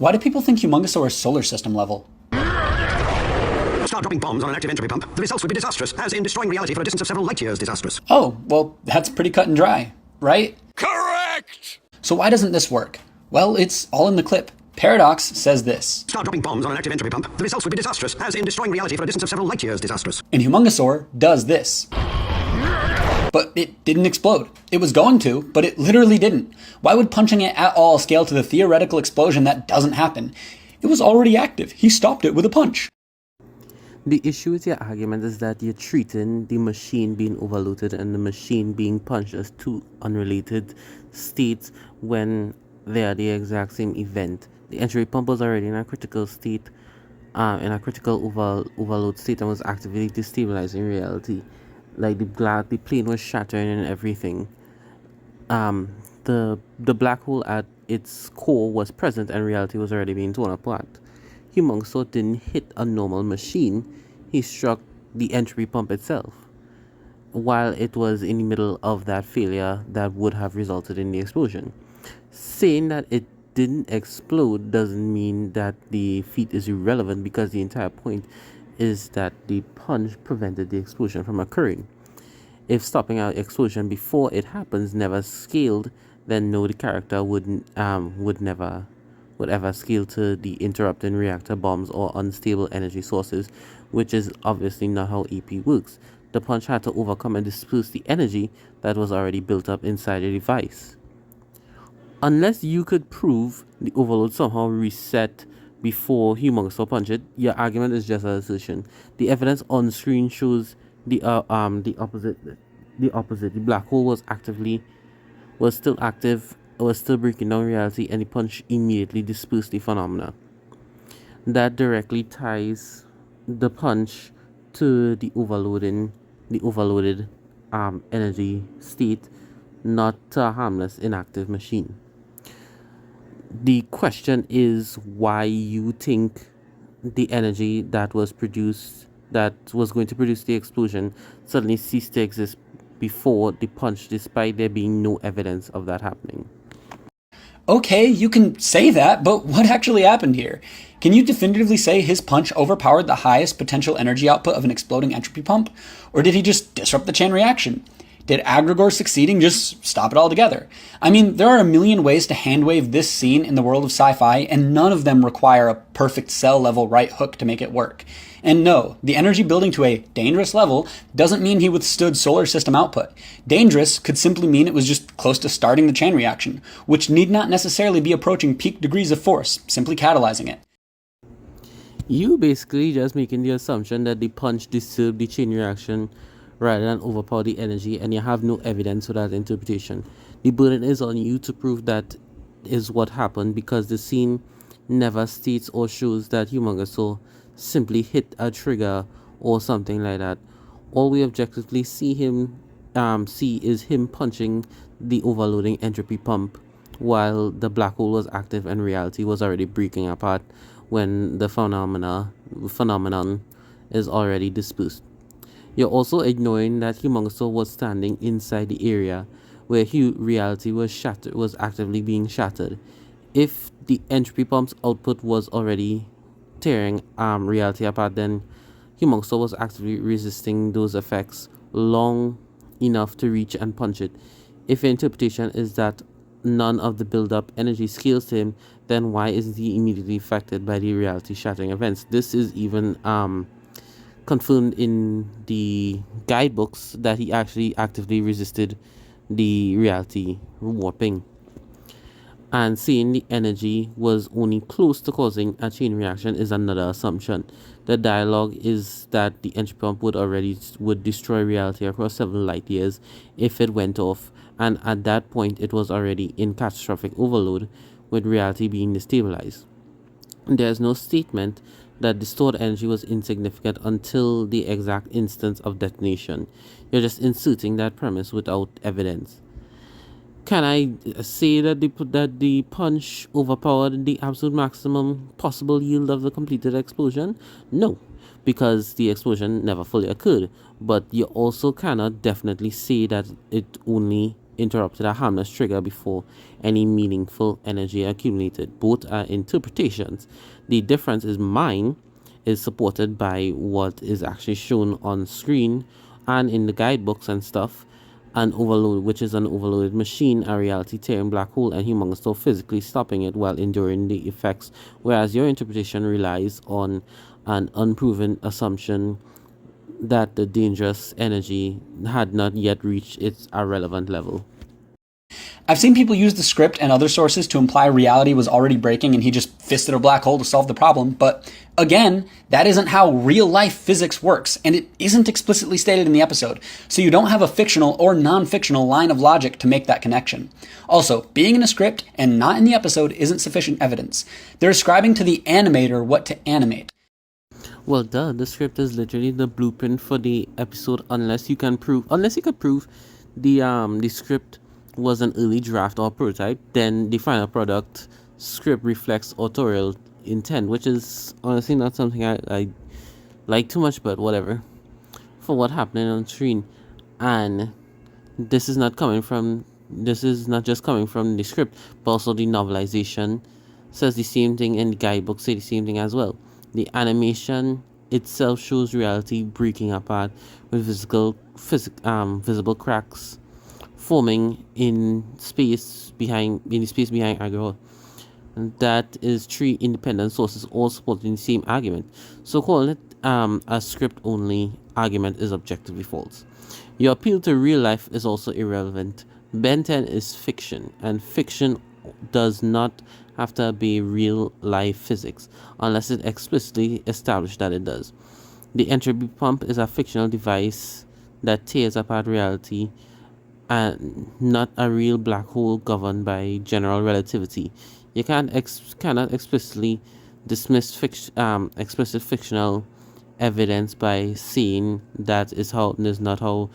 Why do people think Humongousaur is solar system level? Start dropping bombs on an active entropy pump. The results would be disastrous, as in destroying reality for a distance of several light years disastrous. Oh, well, that's pretty cut and dry, right? Correct! So why doesn't this work? Well, it's all in the clip. Paradox says this. Start dropping bombs on an active entropy pump. The results would be disastrous, as in destroying reality for a distance of several light years disastrous. And Humongousaur does this. But it didn't explode. It was going to, but it literally didn't. Why would punching it at all scale to the theoretical explosion that doesn't happen? It was already active. He stopped it with a punch. The issue with your argument is that you're treating the machine being overloaded and the machine being punched as two unrelated states when they are the exact same event. The entropy pump was already in a critical state, in a critical overload state, and was actively destabilizing reality. Like the plane was shattering and everything. The black hole at its core was present and reality was already being torn apart. Humongousaur didn't hit a normal machine, he struck the entropy pump itself, while it was in the middle of that failure that would have resulted in the explosion. Saying that it didn't explode doesn't mean that the feat is irrelevant, because the entire point is that the punch prevented the explosion from occurring. If stopping an explosion before it happens never scaled, then no, the character would ever scale to the interrupting reactor bombs or unstable energy sources, which is obviously not how AP works. The punch had to overcome and disperse the energy that was already built up inside the device. Unless you could prove the overload somehow reset before Humongousaur punched it, your argument is just an assertion. The evidence on screen shows the opposite. The black hole was still active, was still breaking down reality, and the punch immediately dispersed the phenomena. That directly ties the punch to the overloaded energy state, not to a harmless inactive machine. The question is why you think the energy that was going to produce the explosion suddenly ceased to exist before the punch, despite there being no evidence of that happening. Okay, you can say that, but what actually happened here? Can you definitively say his punch overpowered the highest potential energy output of an exploding entropy pump? Or did he just disrupt the chain reaction? Did Agrigor succeeding just stop it altogether? I mean, there are a million ways to handwave this scene in the world of sci-fi, and none of them require a perfect cell-level right hook to make it work. And no, the energy building to a dangerous level doesn't mean he withstood solar system output. Dangerous could simply mean it was just close to starting the chain reaction, which need not necessarily be approaching peak degrees of force, simply catalyzing it. You basically just making the assumption that the punch disturbed the chain reaction rather than overpower the energy, and you have no evidence for that interpretation. The burden is on you to prove that is what happened, because the scene never states or shows that Humongousaur simply hit a trigger or something like that. All we objectively see is him punching the overloading entropy pump while the black hole was active and reality was already breaking apart when the phenomenon is already dispersed. You're also ignoring that Humongousaur was standing inside the area where reality was actively being shattered. If the entropy pump's output was already tearing reality apart, then Humongousaur was actively resisting those effects long enough to reach and punch it. If your interpretation is that none of the build-up energy scales to him, then why isn't he immediately affected by the reality shattering events? This is even confirmed in the guidebooks that he actually actively resisted the reality warping. And saying the energy was only close to causing a chain reaction is another assumption. The dialogue is that the entropy pump would destroy reality across several light years if it went off, and at that point it was already in catastrophic overload, with reality being destabilized. There is no statement that the stored energy was insignificant until the exact instance of detonation. You're just inserting that premise without evidence. Can I say that the punch overpowered the absolute maximum possible yield of the completed explosion? No, because the explosion never fully occurred. But you also cannot definitely say that it only interrupted a harmless trigger before any meaningful energy accumulated. Both are interpretations. The difference is mine is supported by what is actually shown on screen and in the guidebooks and stuff. An overload, which is an overloaded machine, a reality tearing black hole, and humongous still physically stopping it while enduring the effects, whereas your interpretation relies on an unproven assumption that the dangerous energy had not yet reached its irrelevant level. I've seen people use the script and other sources to imply reality was already breaking and he just fisted a black hole to solve the problem, but again, that isn't how real life physics works, and it isn't explicitly stated in the episode, so you don't have a fictional or non-fictional line of logic to make that connection. Also, being in a script and not in the episode isn't sufficient evidence. They're ascribing to the animator what to animate. Well, the script is literally the blueprint for the episode unless you could prove the script was an early draft or prototype, then the final product script reflects authorial intent, which is honestly not something I like too much, but whatever. For what happening on screen. And this is not just coming from the script, but also the novelization says the same thing and the guidebook say the same thing as well. The animation itself shows reality breaking apart with visible cracks forming in the space behind Agartha. And that is three independent sources all supporting the same argument. So calling it a script only argument is objectively false. Your appeal to real life is also irrelevant. Ben 10 is fiction, and fiction does not have to be real life physics unless it explicitly established that it does. The entropy pump is a fictional device that tears apart reality and not a real black hole governed by general relativity. You cannot explicitly dismiss explicit fictional evidence by saying that is not how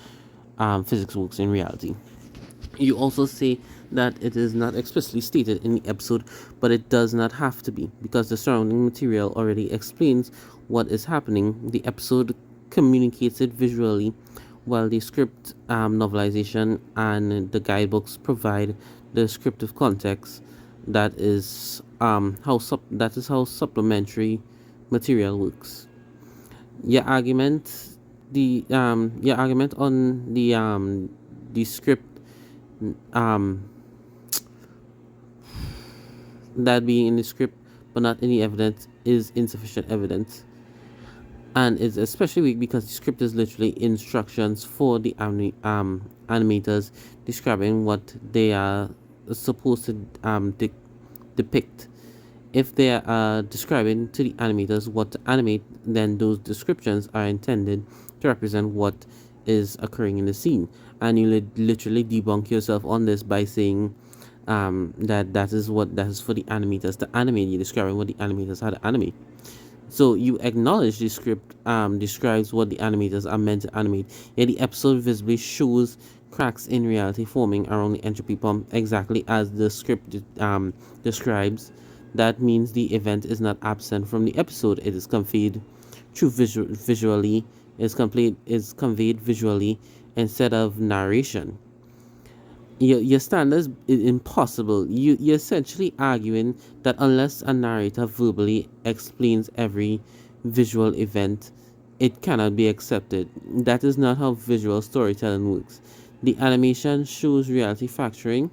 physics works in reality. You also say that it is not explicitly stated in the episode, but it does not have to be because the surrounding material already explains what is happening. The episode communicates it visually, while the script novelization and the guidebooks provide the descriptive context. That is how supplementary material works. Your argument on the script that being in the script but not in the evidence is insufficient evidence, and it's especially weak because the script is literally instructions for the animators describing what they are supposed to depict. If they are describing to the animators what to animate, then those descriptions are intended to represent what is occurring in the scene, and you literally debunk yourself on this by saying that is for the animators to animate. You're describing what the animators had to animate. So you acknowledge the script describes what the animators are meant to animate, yet the episode visibly shows cracks in reality forming around the entropy pump exactly as the script describes. That means the event is not absent from the episode. It is conveyed through visually. Is conveyed visually instead of narration. Your standards is impossible. You're essentially arguing that unless a narrator verbally explains every visual event, it cannot be accepted. That is not how visual storytelling works. The animation shows reality factoring.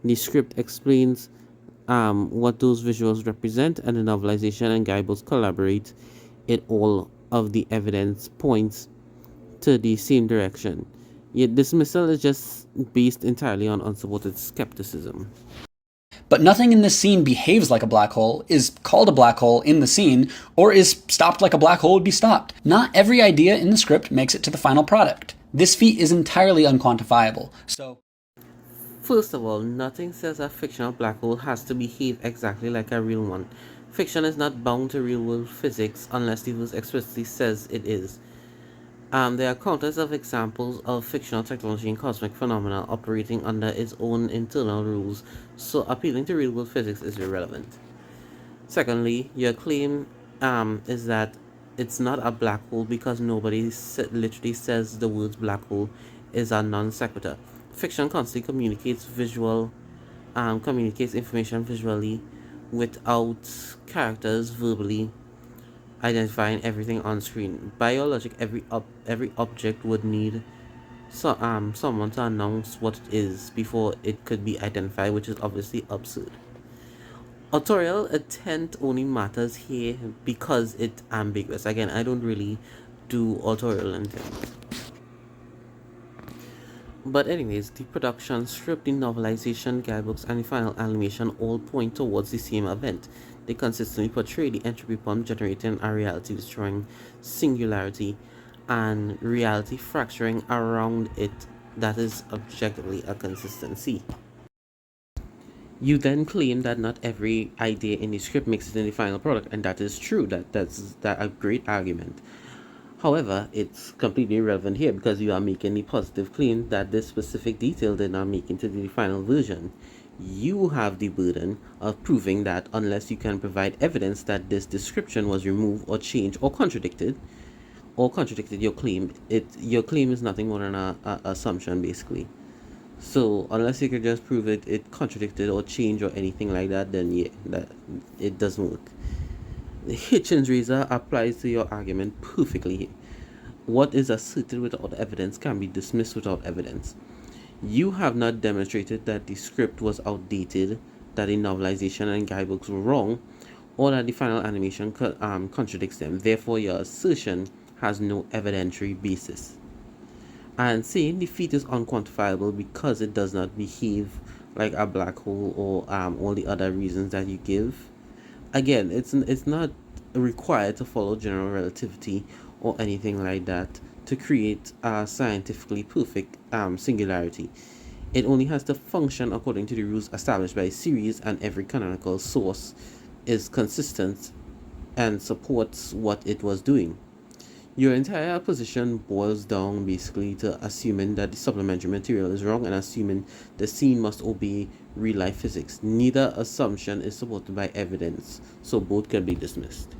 The script explains what those visuals represent, and the novelization and guidebooks collaborate. It all of the evidence points to the same direction. Yet dismissal is just based entirely on unsupported skepticism. But nothing in this scene behaves like a black hole, is called a black hole in the scene, or is stopped like a black hole would be stopped. Not every idea in the script makes it to the final product. This feat is entirely unquantifiable. So, first of all, nothing says a fictional black hole has to behave exactly like a real one. Fiction is not bound to real-world physics unless the verse explicitly says it is. There are countless of examples of fictional technology and cosmic phenomena operating under its own internal rules, so appealing to real-world physics is irrelevant. Secondly, your claim is that it's not a black hole because nobody literally says the words black hole is a non sequitur. Fiction constantly communicates information visually without characters verbally identifying everything on screen. By your logic, every object would need someone to announce what it is before it could be identified, which is obviously absurd. Authorial intent only matters here because it's ambiguous. Again, I don't really do authorial intent. But anyways, the production, script, the novelization, guidebooks, and the final animation all point towards the same event. They consistently portray the entropy pump generating a reality-destroying singularity and reality fracturing around it that is objectively a consistency. You then claim that not every idea in the script makes it in the final product, and that is true. That's a great argument. However, it's completely irrelevant here because you are making the positive claim that this specific detail did not make it into the final version. You have the burden of proving that unless you can provide evidence that this description was removed or changed or contradicted your claim, your claim is nothing more than a assumption basically. So unless you can just prove it contradicted or changed or anything like that, then yeah, that it doesn't work. The Hitchens razor applies to your argument perfectly here. What is asserted without evidence can be dismissed without evidence. You have not demonstrated that the script was outdated, that the novelization and guidebooks were wrong, or that the final animation contradicts them. Therefore, your assertion has no evidentiary basis. And saying the feat is unquantifiable because it does not behave like a black hole or all the other reasons that you give. Again, it's not required to follow general relativity or anything like that to create a scientifically perfect singularity. It only has to function according to the rules established by a series, and every canonical source is consistent and supports what it was doing. Your entire position boils down basically to assuming that the supplementary material is wrong and assuming the scene must obey real life physics. Neither assumption is supported by evidence, so both can be dismissed.